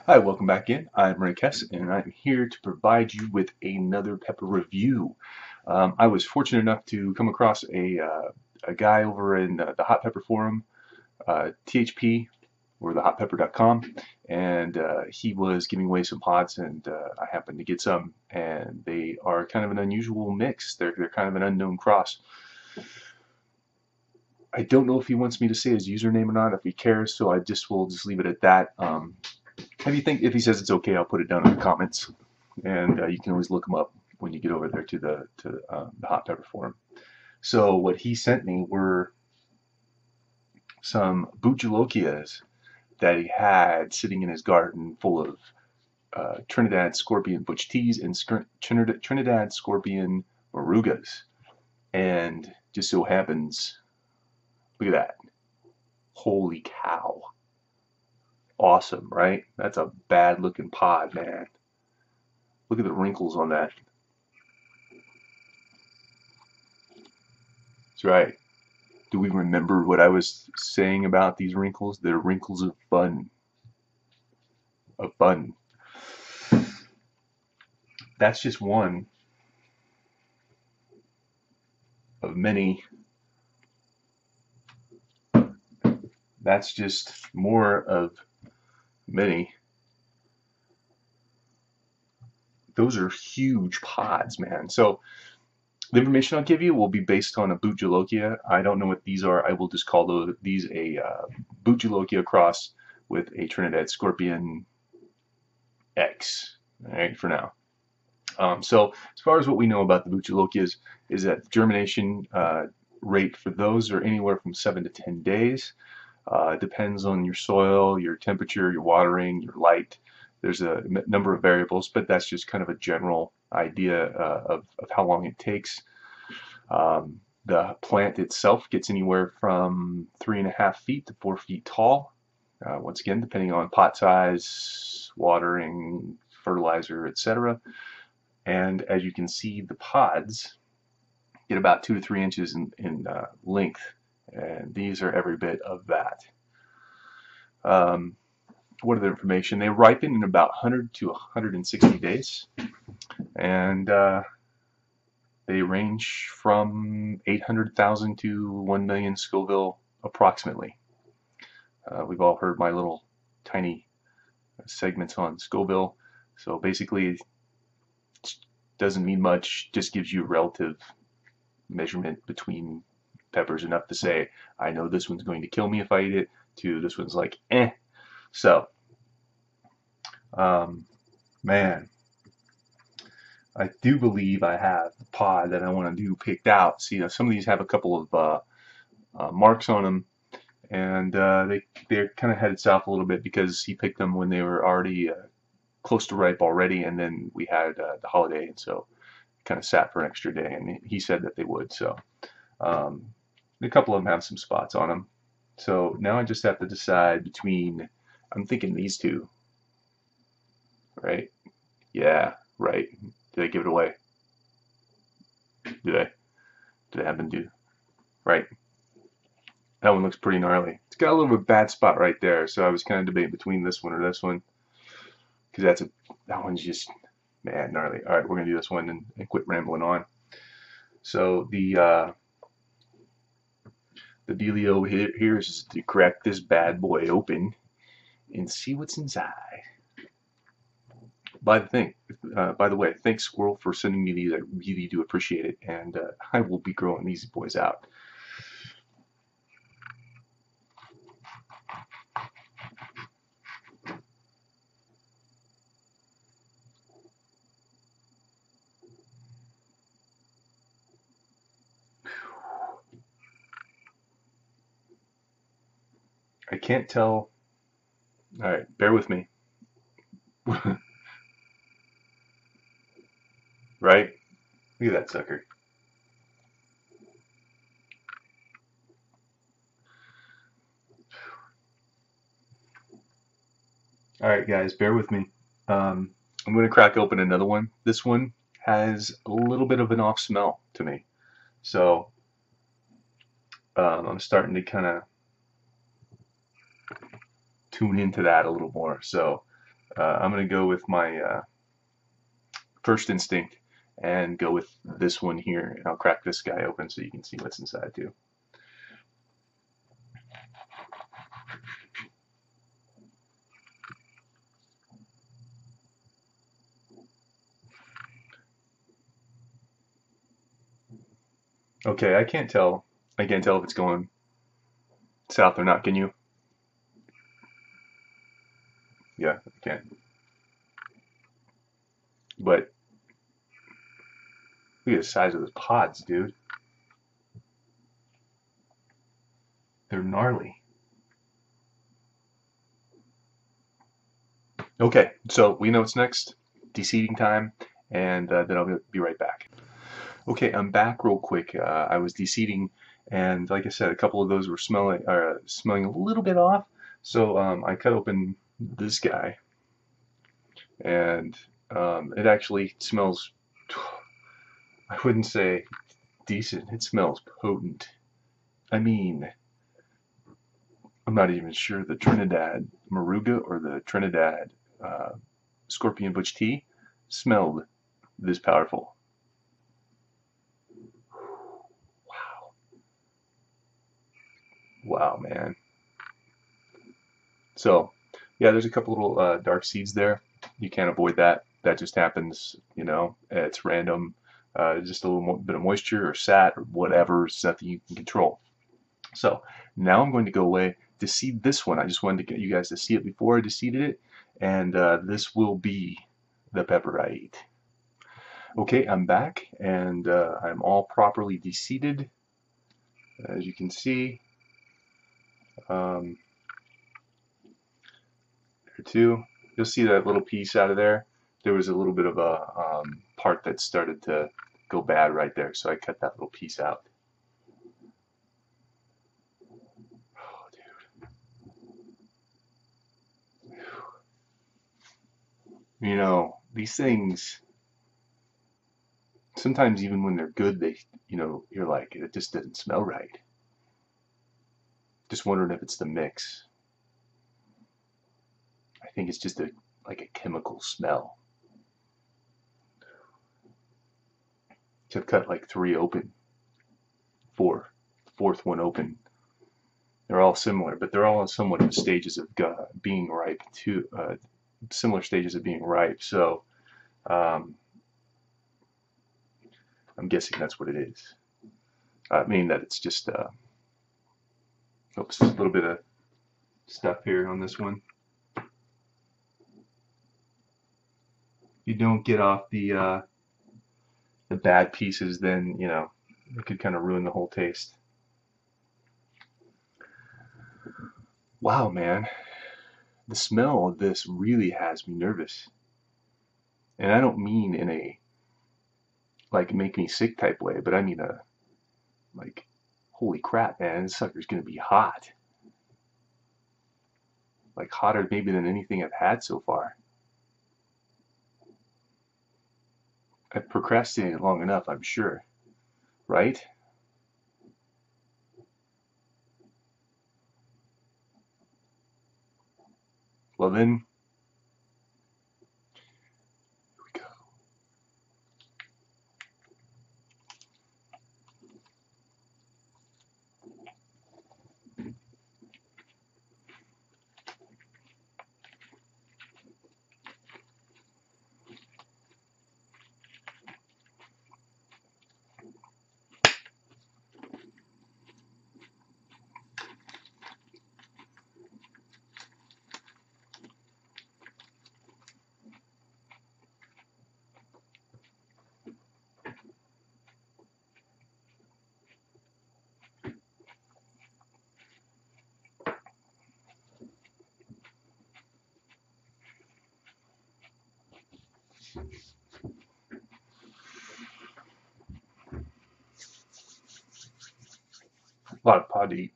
Hi, welcome back in. I'm Rick Hess, and I'm here to provide you with another pepper review. I was fortunate enough to come across a guy over in the hot pepper forum, THP, or thehotpepper.com, and he was giving away some pods, and I happened to get some, and they are kind of an unusual mix. They're kind of an unknown cross. I don't know if he wants me to say his username or not, if he cares, so will just leave it at that. If he says it's okay, I'll put it down in the comments, and you can always look him up when you get over there to the hot pepper forum. So what he sent me were some Bhut Jolokias that he had sitting in his garden, full of Trinidad Scorpion Butch teas and Trinidad Scorpion Morougas. And just so happens, look at that! Holy cow! Awesome, right? That's a bad looking pod, man. Look at the wrinkles on that. That's right. Do we remember what I was saying about these wrinkles? They're wrinkles of fun. Of fun. That's just one of many. That's just more of many. Those are huge pods, man. So the information I'll give you will be based on a Bhut Jolokia. I don't know what these are. I will just call these a Bhut Jolokia cross with a Trinidad Scorpion X. All right, for now. So as far as what we know about the Bhut Jolokias is that germination rate for those are anywhere from 7 to 10 days. Depends on your soil, your temperature, your watering, your light. There's a number of variables, but that's just kind of a general idea of how long it takes. The plant itself gets anywhere from 3.5 feet to 4 feet tall. Once again, depending on pot size, watering, fertilizer, etc. And as you can see, the pods get about 2 to 3 inches in length, and these are every bit of that. What other information? They ripen in about 100 to 160 days, and they range from 800,000 to 1 million Scoville approximately. We've all heard my little tiny segments on Scoville, so basically it doesn't mean much, just gives you a relative measurement between peppers, enough to say, I know this one's going to kill me if I eat it, to this one's like, eh. So, man, I do believe I have a pod that I want to do picked out. See, some of these have a couple of marks on them, and they're kind of headed south a little bit because he picked them when they were already close to ripe already, and then we had the holiday, and so kind of sat for an extra day, and he said that they would. So a couple of them have some spots on them. So now I just have to decide between, I'm thinking these two, right? Yeah, right. Did I give it away? Did I happen to? Right. That one looks pretty gnarly. It's got a little bit of bad spot right there, so I was kind of debating between this one or this one, because that one's just, man, gnarly. All right, we're gonna do this one and quit rambling on. So the dealio here is to crack this bad boy open and see what's inside. By the way, thanks Squirrel for sending me these. I really do appreciate it, and I will be growing these boys out. I can't tell. All right, bear with me. Right? Look at that sucker. All right, guys, bear with me. I'm going to crack open another one. This one has a little bit of an off smell to me. So I'm starting to kind of tune into that a little more. So I'm going to go with my first instinct and go with this one here. And I'll crack this guy open so you can see what's inside too. Okay, I can't tell. I can't tell if it's going south or not. Can you? Yeah, I can. But look at the size of those pods, dude. They're gnarly. Okay, so we know what's next. Deseeding time, and then I'll be right back. Okay, I'm back real quick. I was deseeding, and like I said, a couple of those were smelling a little bit off. So I cut open this guy, and it actually smells. I wouldn't say decent. It smells potent. I mean, I'm not even sure the Trinidad Morouga or the Trinidad Scorpion Butch tea smelled this powerful. Wow. Wow, man. So, yeah, there's a couple little dark seeds there. You can't avoid that. That just happens, you know. It's random. Just a little bit of moisture or sat or whatever. It's nothing you can control. So now I'm going to go away to seed this one. I just wanted to get you guys to see it before I deseeded it. And this will be the pepper I ate. Okay, I'm back, and I'm all properly deseeded, as you can see. There too. You'll see that little piece out of there. There was a little bit of a part that started to go bad right there, so I cut that little piece out. Oh, dude. You know, these things, sometimes even when they're good, they, you know, you're like, it just doesn't smell right. Just wondering if it's the mix. I think it's just like a chemical smell. I've cut like 3 open, 4, fourth one open. They're all similar, but they're all in somewhat in stages of being ripe too. Similar stages of being ripe. So I'm guessing that's what it is. Meaning that it's just oops, a little bit of stuff here on this one. You don't get off the bad pieces, then you know it could kind of ruin the whole taste. Wow, man, the smell of this really has me nervous, and I don't mean in a like make me sick type way, but I mean a like holy crap, man, this sucker's gonna be hot, like hotter maybe than anything I've had so far. I've procrastinated long enough, I'm sure, right? Well then, here we go. A lot of pod to eat.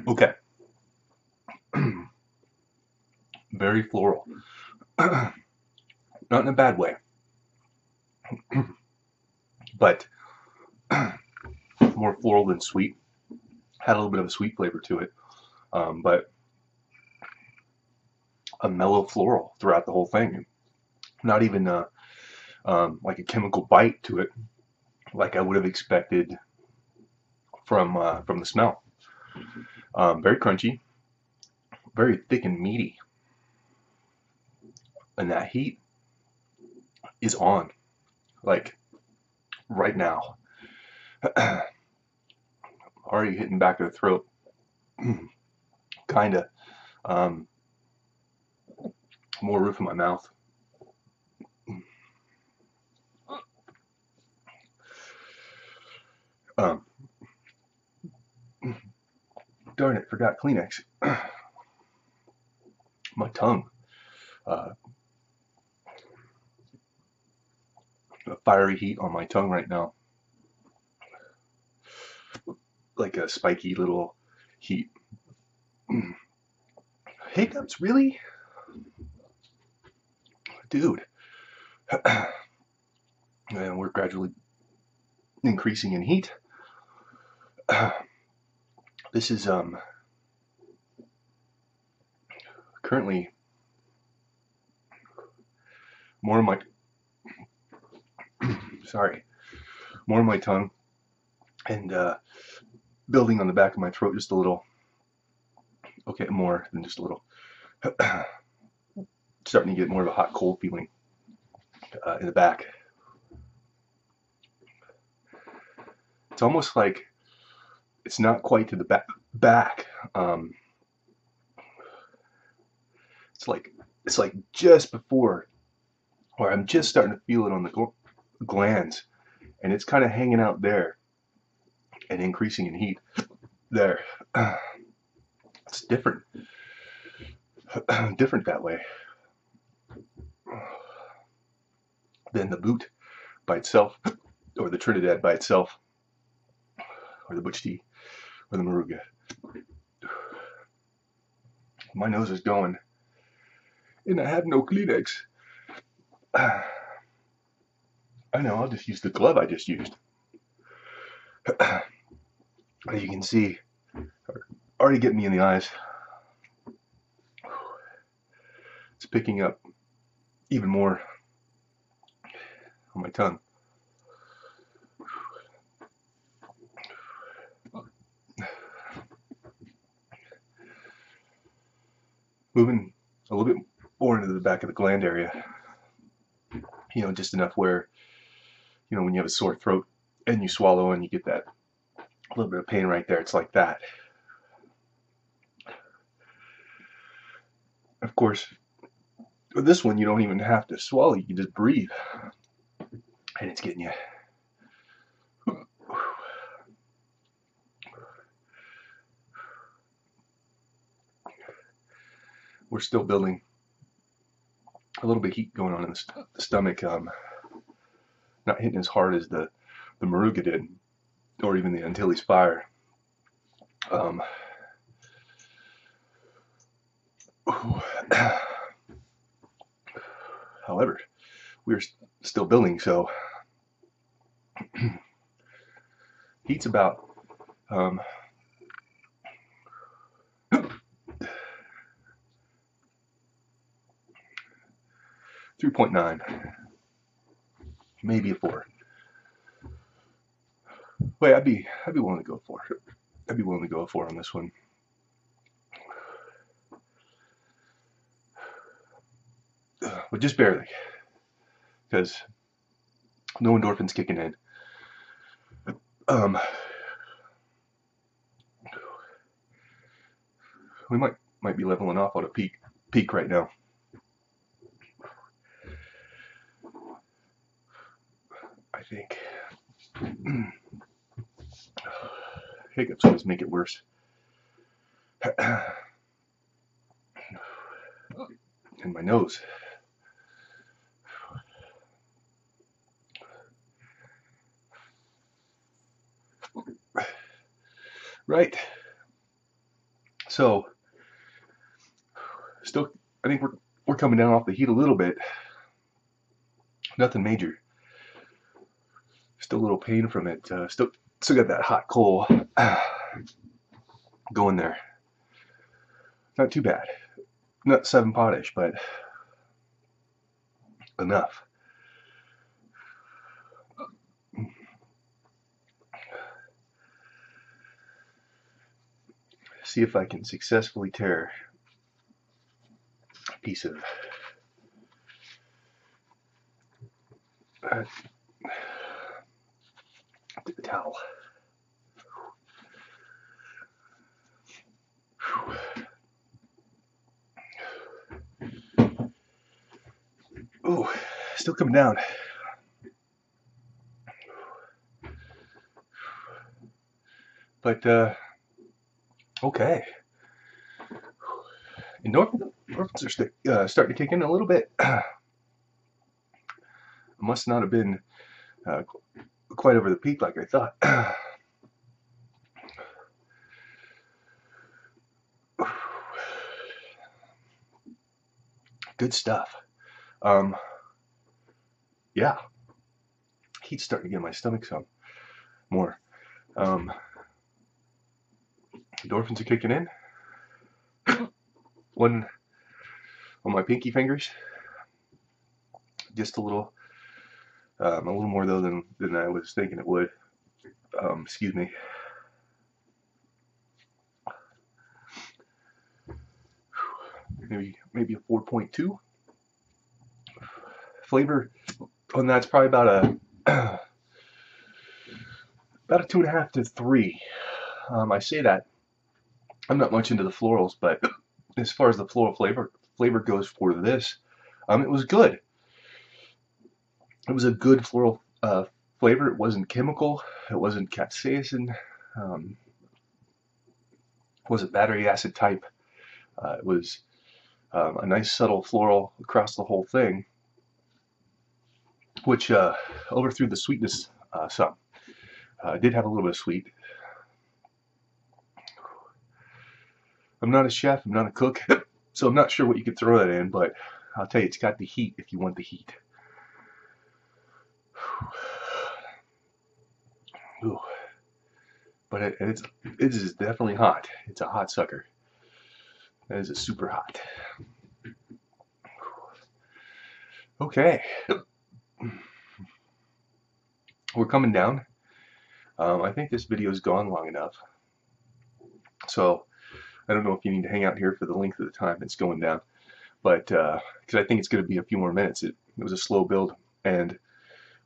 Okay. Very floral. Not in a bad way, but more floral than sweet. Had a little bit of a sweet flavor to it, but a mellow floral throughout the whole thing. Not even like a chemical bite to it, like I would have expected from the smell. Very crunchy, very thick and meaty, and that heat is on, like right now. Already hitting back of the throat, kind of. More roof in my mouth. Darn it, forgot Kleenex. My tongue. A fiery heat on my tongue right now. Like a spiky little heat. Hiccups, really? Dude. And we're gradually increasing in heat. This is currently more of my more of my tongue, and building on the back of my throat just a little. Okay, more than just a little. Starting to get more of a hot cold feeling in the back. It's almost like it's not quite to the back. It's like just before, or I'm just starting to feel it on the glands, and it's kind of hanging out there and increasing in heat there. It's different. Different that way than the Bhut by itself, or the Trinidad by itself, or the Butch tea, or the Morouga. My nose is going, and I have no Kleenex. I know, I'll just use the glove I just used. As you can see, already getting me in the eyes. It's picking up even more on my tongue. Moving a little bit more into the back of the gland area. You know, just enough where, you know, when you have a sore throat and you swallow and you get that little bit of pain right there, it's like that. Of course, with this one, you don't even have to swallow, you can just breathe. And it's getting you. We're still building a little bit of heat going on in the stomach. Not hitting as hard as the Morouga did, or even the Antilles Fire. However, we're still building, so heat's about 3.9, maybe a 4. Wait, I'd be willing to go 4. I'd be willing to go a 4 on this one. But just barely, because no endorphins kicking in. We might be leveling off on a peak right now. I think. Hiccups always make it worse. And my nose. Right. So, still, I think we're we're coming down off the heat a little bit. Nothing major. Still a little pain from it. Still got that hot coal going there. Not too bad. Not 7 potish, but enough. See if I can successfully tear a piece of the towel. Ooh, still coming down. But okay. Endorphins are starting to kick in a little bit. Must not have been quite over the peak like I thought. Good stuff. Yeah. Heat's starting to get in my stomach some more. Endorphins are kicking in. One on my pinky fingers. Just a little more though than I was thinking it would. Excuse me. Maybe a 4.2. Flavor on that's probably about a 2.5 to 3. I say that I'm not much into the florals, but as far as the floral flavor goes for this, it was good. It was a good floral flavor. It wasn't chemical. It wasn't capsaicin. It wasn't battery acid type. It was a nice subtle floral across the whole thing, which overthrew the sweetness some. Did have a little bit of sweet. I'm not a chef, I'm not a cook, so I'm not sure what you could throw that in, but I'll tell you, it's got the heat if you want the heat. Ooh. But it is definitely hot. It's a hot sucker. That is a super hot. Okay. We're coming down. I think this video's gone long enough. So I don't know if you need to hang out here for the length of the time it's going down, but because I think it's going to be a few more minutes. It was a slow build, and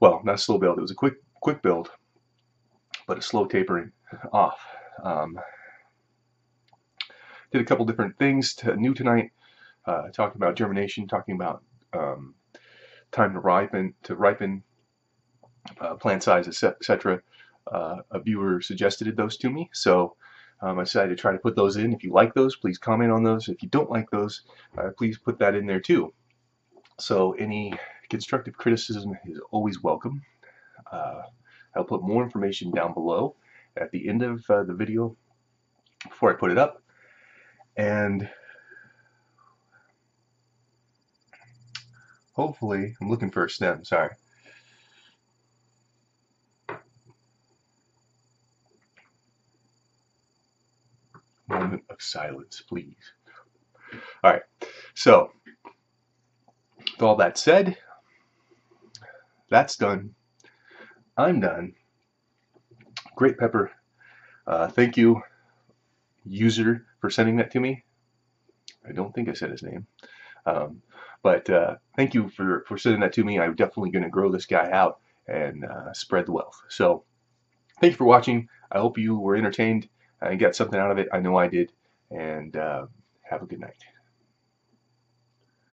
well, not a slow build. It was a quick build, but a slow tapering off. Did a couple different things new tonight. Talking about germination, talking about time to ripen, plant size, etc. A viewer suggested those to me, so I decided to try to put those in. If you like those, please comment on those. If you don't like those, please put that in there too. So any constructive criticism is always welcome. I'll put more information down below at the end of the video before I put it up. And hopefully, I'm looking for a stem, sorry. Moment of silence, please. All right, so with all that said, that's done. I'm done. Great pepper. Thank you, user, for sending that to me. I don't think I said his name. But thank you for sending that to me. I'm definitely going to grow this guy out and spread the wealth. So thank you for watching. I hope you were entertained and got something out of it. I know I did. And have a good night.